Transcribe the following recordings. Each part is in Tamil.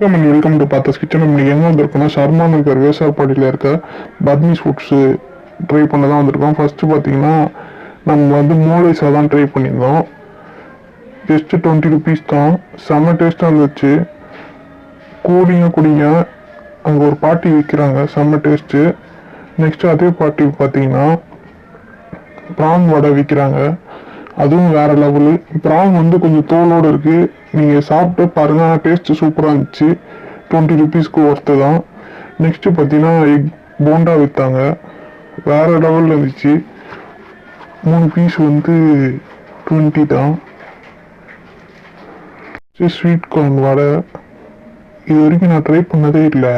Welcome to பாத்தஸ் kitchen. நம்ம எங்கே வந்திருக்கோம்னா சர்மா நகர் வேசார்பாடியில் இருக்க பத்மிஸ் ஃபுட்ஸு ட்ரை பண்ண தான் வந்திருக்கோம். ஃபஸ்ட்டு பார்த்தீங்கன்னா நம்ம வந்து மூளைஸாக தான் ட்ரை பண்ணியிருந்தோம். ஜஸ்ட்டு 20 rupees தான். செம்ம டேஸ்ட்டாக இருந்துச்சு. கூலிங்காக குடிங்க. அங்கே ஒரு பாட்டி விற்கிறாங்க, செம்ம டேஸ்ட்டு. நெக்ஸ்ட்டு அதே பாட்டி பார்த்தீங்கன்னா ப்ரான் வடை விற்கிறாங்க, அதுவும் வேறு லெவலு. ப்ரான் வந்து கொஞ்சம் தோலோடு இருக்குது, நீங்கள் சாப்பிட்டு பாருங்கள். ஆனால் டேஸ்ட்டு சூப்பராக இருந்துச்சு. 20 rupeesக்கு ஒர்த்து தான். நெக்ஸ்ட்டு பார்த்தீங்கன்னா எக் போண்டா விற்றாங்க, வேறு லெவலில் இருந்துச்சு. 3 பீஸ் வந்து 20 தான். ஸ்வீட் கார்ன் வடை இது வரைக்கும் நான் ட்ரை பண்ணதே இல்லை,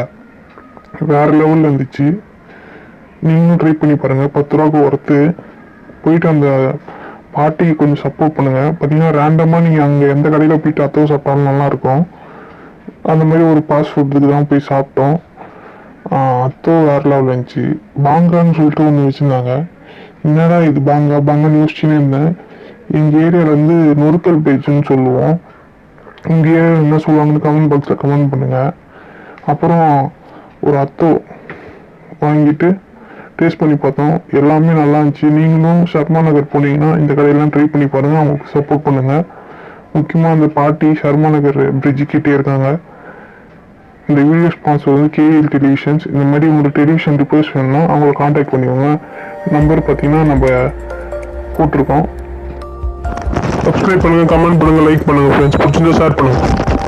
வேறு லெவலில் இருந்துச்சு. நீங்களும் ட்ரை பண்ணி பாருங்கள், 10 ரூபாய்க்கு ஒர்த்து. போயிட்டு அந்த பாட்டிக்கு கொஞ்சம் சப்போர்ட் பண்ணுங்கள். பார்த்தீங்கன்னா ரேண்டமாக நீங்கள் அங்கே எந்த கடையில் போயிட்டு அத்தோ சாப்பிட்டாலும் நல்லாயிருக்கும். அந்த மாதிரி ஒரு ஃபாஸ்ட் ஃபுட்டுக்கு தான் போய் சாப்பிட்டோம். அத்தோ வேறு லெவலில் இருந்துச்சு. பாங்கான்னு சொல்லிட்டு ஒன்று வச்சுருந்தாங்க. என்னடா இது பாங்கான்னு யோசிச்சுன்னு இருந்தேன். எங்கள் ஏரியாவில் வந்து நொறுக்கல் பேச்சுன்னு சொல்லுவோம். உங்கள் ஏரியாவில் என்ன சொல்லுவாங்கன்னு கமெண்ட் பாக்ஸில் கமெண்ட் பண்ணுங்கள். அப்புறம் ஒரு அத்தோ வாங்கிட்டு டேஸ்ட் பண்ணி பார்த்தோம், எல்லாமே நல்லா இருந்துச்சு. நீங்களும் சர்மா நகர் போனீங்கன்னா இந்த கடையெல்லாம் ட்ரை பண்ணி பாருங்கள், அவங்களுக்கு சப்போர்ட் பண்ணுங்கள். முக்கியமாக அந்த பாட்டி சர்மா நகர் பிரிட்ஜு கிட்டே இருக்காங்க. இந்த வீடியோ ஸ்பான்சர் வந்து KL டெலிவிஷன்ஸ். இந்த மாதிரி உங்களுக்கு டெலிவிஷன் ரிப்பேர்ஸ் வேணும்னா அவங்களை காண்டாக்ட் பண்ணிக்கோங்க. நம்பர் பார்த்தீங்கன்னா நம்ம போட்டிருக்கோம். சப்ஸ்கிரைப் பண்ணுங்கள், கமெண்ட் பண்ணுங்கள், லைக் பண்ணுங்கள் ஃப்ரெண்ட்ஸ். பிடிச்சிருந்தா ஷேர் பண்ணுங்கள்.